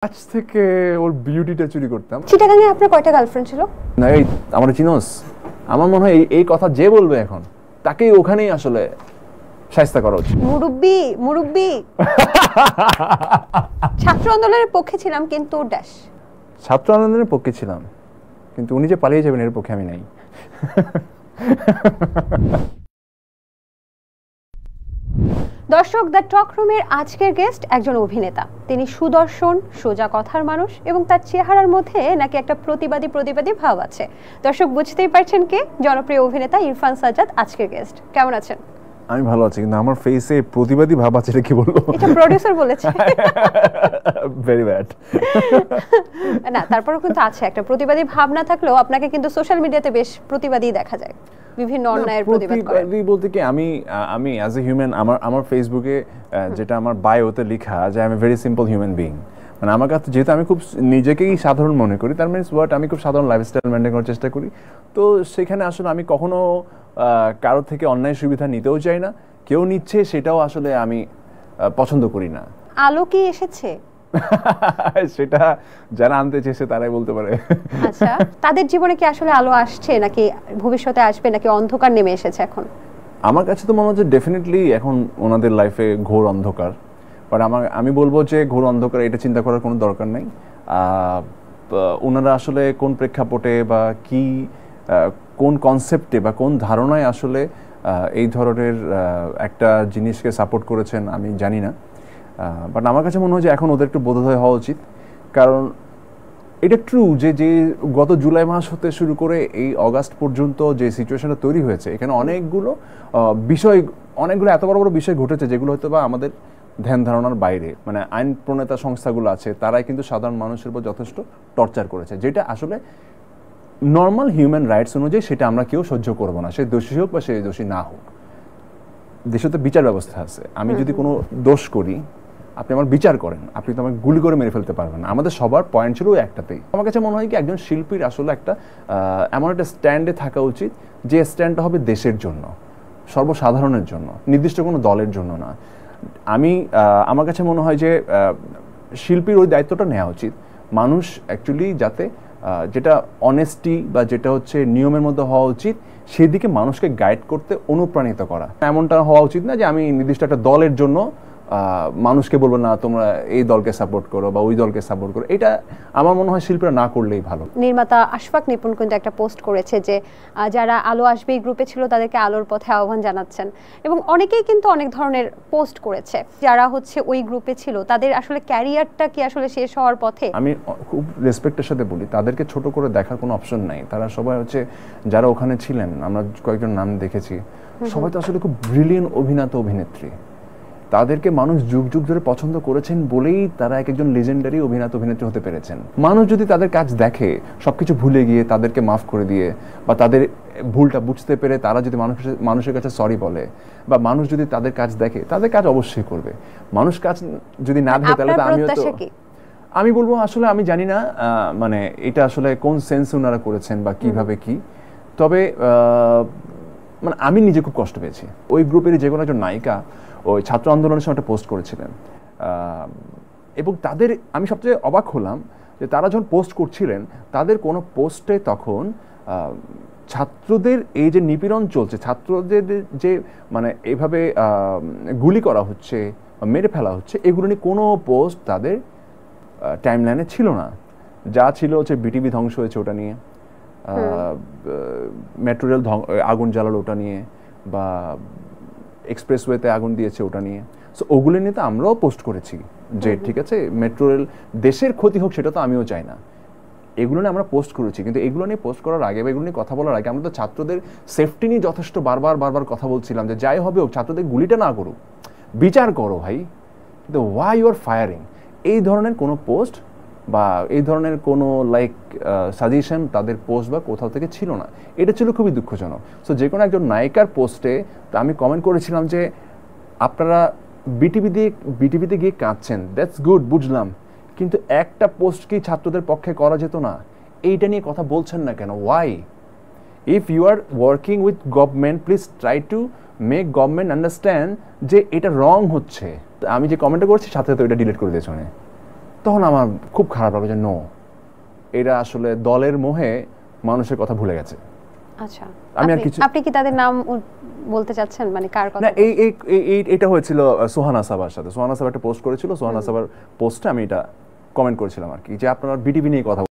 কাছ থেকে ওর বিউটিটা চুরি করতাম। চিটাগাংয়ে আপনার কয়টা গার্লফ্রেন্ড ছিল? না এই আমার চিনোস, আমার মনে হয় এই কথা যে বলবে এখন তাকেই ওখানেই আসলে শায়েস্তা করা উচিত। মুরব্বি মুরব্বি ছাত্র আন্দোলনের পক্ষে ছিলাম কিন্তু ড্যাশ। ছাত্র আন্দোলনের পক্ষে ছিলাম কিন্তু উনি যে পালিয়ে যাবেন এর পক্ষে আমি নাই। দর্শক, দ্য টক রুমের আজকের গেস্ট একজন অভিনেতা। তিনি সুদর্শন, সোজা কথার মানুষ এবং তার চেহারার মধ্যে নাকি একটা প্রতিবাদী ভাব আছে। দর্শক বুঝতেই পারছেন কে, জনপ্রিয় অভিনেতা ইরফান সাজ্জাদ আজকের গেস্ট। কেমন আছেন? আমি ভালো আছি, কিন্তু আমার ফেসে প্রতিবাদী ভাব আছে, এটা কি বলবো? এটা প্রোডিউসার বলেছে। Very bad. না, তারপরেও কিন্তু আছে একটা প্রতিবাদী ভাব। না থাকলেও আপনাকে কিন্তু সোশ্যাল মিডিয়াতে বেশ প্রতিবাদী দেখা যায়, বিভিন্ন অন্যায়ের প্রতিবাদ করেন। প্রতিবাদী বলতে কি, আমি অ্যাজ এ হিউম্যান, আমার ফেসবুকে যেটা আমার বায়োতে লেখা যে I M a very simple human being. মানে আমার কাছে যেহেতু আমি খুব নিজেকেই সাধারণ মনে করি, তার মিনস হোয়াট, আমি খুব সাধারণ লাইফস্টাইল মেনটেন করার চেষ্টা করি। তো সেখানে আসলে আমি কখনো কারোর থেকে অন্যায় সুবিধা নিতেও চাই না, কেউ নিচ্ছে সেটাও আসলে আমি পছন্দ করি না। আলো কি এসেছে? সেটা যারা আনতে চেয়েছে তারাই বলতে পারে। আচ্ছা, তাদের জীবনে কি আসলে আলো আসছে, নাকি ভবিষ্যতে আসবে, নাকি অন্ধকার নেমে এসেছে এখন? আমার কাছে তো মনে হচ্ছে ডেফিনেটলি এখন ওনাদের লাইফে ঘোর অন্ধকার। বাট আমি বলবো যে ঘোর অন্ধকার এটা চিন্তা করার কোনো দরকার নেই। ওনারা আসলে কোন প্রেক্ষাপটে বা কি কোন কনসেপ্টে বা কোন ধারণায় আসলে এই ধরনের একটা জিনিসকে সাপোর্ট করেছেন আমি জানি না। বাট আমার কাছে মনে হয় যে এখন ওদের একটু বোধোদয় হওয়া উচিত। কারণ এটা ট্রু যে গত জুলাই মাস হতে শুরু করে এই অগাস্ট পর্যন্ত যে সিচুয়েশনটা তৈরি হয়েছে, এখানে অনেকগুলো এত বড় বড় বিষয় ঘটেছে যেগুলো হয়তো বা আমাদের ধ্যান ধারণার বাইরে। মানে আইন প্রণেতা সংস্থাগুলো আছে, তারাই কিন্তু সাধারণ মানুষের উপর যথেষ্ট টর্চার করেছে, যেটা আসলে নর্মাল হিউম্যান রাইটস অনুযায়ী সেটা আমরা কেউ সহ্য করবো না, সে দোষী হোক বা সে দোষী না হোক। দেশে তো বিচার ব্যবস্থা আছে, আমি যদি কোনো দোষ করি আপনি আমার বিচার করেন, আপনি তো আমাকে গুলি করে মেরে ফেলতে পারবেন না। আমাদের সবার পয়েন্ট ছিল একটাতেই। আমার কাছে মনে হয় কি একজন শিল্পীর আসলে একটা এমন একটা স্ট্যান্ডে থাকা উচিত যে স্ট্যান্ডটা হবে দেশের জন্য, সর্বসাধারণের জন্য, নির্দিষ্ট কোনো দলের জন্য না। আমার কাছে মনে হয় যে শিল্পীর ওই দায়িত্বটা নেওয়া উচিত, মানুষ অ্যাকচুয়ালি যাতে যেটা অনেস্টি বা যেটা হচ্ছে নিয়মের মধ্যে হওয়া উচিত সেদিকে মানুষকে গাইড করতে অনুপ্রাণিত করা। এমনটা হওয়া উচিত না যে আমি নির্দিষ্ট একটা দলের জন্য মানুষকে বলবো না তোমরা এই দলকে সাপোর্ট করো বা ওই দলকে সাপোর্ট করো। এটা আমার মনে হয় শিল্পীরা না করলেই ভালো। নির্মাতা আশফাক নিপুণ কিন্তু একটা পোস্ট করেছে যে যারা আলো আসবে এই গ্রুপে ছিল তাদেরকে আলোর পথে আহ্বান জানাচ্ছেন, এবং অনেকেই কিন্তু অনেক ধরনের পোস্ট করেছে যারা হচ্ছে ওই গ্রুপে ছিল তাদের আসলে ক্যারিয়ারটা কি আসলে শেষ হওয়ার পথে। আমি খুব রেসপেক্টের সাথে বলি, তাদেরকে ছোট করে দেখার কোনো অপশন নাই। তারা সবাই হচ্ছে যারা ওখানে ছিলেন, আমরা কয়েকজন নাম দেখেছি, সবাই তো আসলে খুব ব্রিলিয়েন্ট অভিনেত্রী। তাদেরকে মানুষ যুগ যুগ ধরে পছন্দ করেছেন বলেই তারা একজন লেজেন্ডারি অভিনেত্রী হতে পেরেছেন। মানুষ যদি তাদের কাজ দেখে সবকিছু ভুলে গিয়ে তাদেরকে মাফ করে দিয়ে, বা তাদের ভুলটা বুঝতে পেরে তারা যদি মানুষের কাছে সরি বলে, বা মানুষ যদি তাদের কাজ দেখে, তাদের কাজ অবশ্যই করবে। মানুষ কাজ যদি না দেখে তাহলে আমি বলবো আসলে আমি জানি না মানে এটা আসলে কোন সেন্স ওনারা করেছেন বা কিভাবে কি। তবে মানে আমি নিজে খুব কষ্ট পেয়েছি। ওই গ্রুপেরই যে কোনো একজন নায়িকা ওই ছাত্র আন্দোলনের সময় একটা পোস্ট করেছিলেন, এবং আমি সবচেয়ে অবাক হলাম যে তারা যখন পোস্ট করছিলেন তাদের কোনো পোস্টে তখন ছাত্রদের এই যে নিপীড়ন চলছে, ছাত্রদের যে মানে এভাবে গুলি করা হচ্ছে, মেরে ফেলা হচ্ছে, এগুলো নিয়ে কোনো পোস্ট তাদের টাইমলাইনে ছিল না। যা ছিল হচ্ছে বিটিভি ধ্বংস হয়েছে ওটা নিয়ে, মেট্রো রেল আগুন জ্বালালো ওটা নিয়ে, বা এক্সপ্রেসওয়েতে আগুন দিয়েছে ওটা নিয়ে। সো ওগুলো নিয়ে তো আমরাও পোস্ট করেছি যে ঠিক আছে মেট্রো রেল দেশের ক্ষতি হোক, সেটা তো আমিও চাই না। এগুলো নিয়ে আমরা পোস্ট করেছি, কিন্তু এগুলো নিয়ে পোস্ট করার আগে বা এগুলো নিয়ে কথা বলার আগে আমরা তো ছাত্রদের সেফটি নিয়ে যথেষ্ট বারবার কথা বলছিলাম যে যাই হবে হোক ছাত্রদের গুলিটা না করুক, বিচার করো ভাই। কিন্তু ওয়াই ইউ আর ফায়ারিং, এই ধরনের কোনো পোস্ট বা এই ধরনের কোনো সাজেশন তাদের পোস্ট বা কোথাও থেকে ছিল না। এটা ছিল খুবই দুঃখজনক। সো যে কোনো একজন নায়িকার পোস্টে আমি কমেন্ট করেছিলাম যে আপনারা বিটিভিতে গিয়ে কাঁদছেন, দ্যাটস গুড, বুঝলাম, কিন্তু একটা পোস্ট কি ছাত্রদের পক্ষে করা যেত না? এইটা নিয়ে কথা বলছেন না কেন? Why? If you are working with government, please try to make government understand যে এটা রং হচ্ছে। আমি যে কমেন্টটা করছি সাথে সাথে ওইটা ডিলিট করে দিয়েছে। তখন আমার খুব খারাপ লাগলো যে নো, এরা আসলে দলের মোহে মানুষের কথা ভুলে গেছে। আচ্ছা, আপনি কি তাদের নাম বলতে চাচ্ছেন, মানে কার কথা? না, এটা হয়েছিল সোহানা সাবার সাথে। সোহানা সাবা একটা পোস্ট করেছিল, সোহানা সাবার পোস্টে আমি এটা কমেন্ট করেছিলাম আর কি, যে আপনারা বিটিভি নিয়ে কথা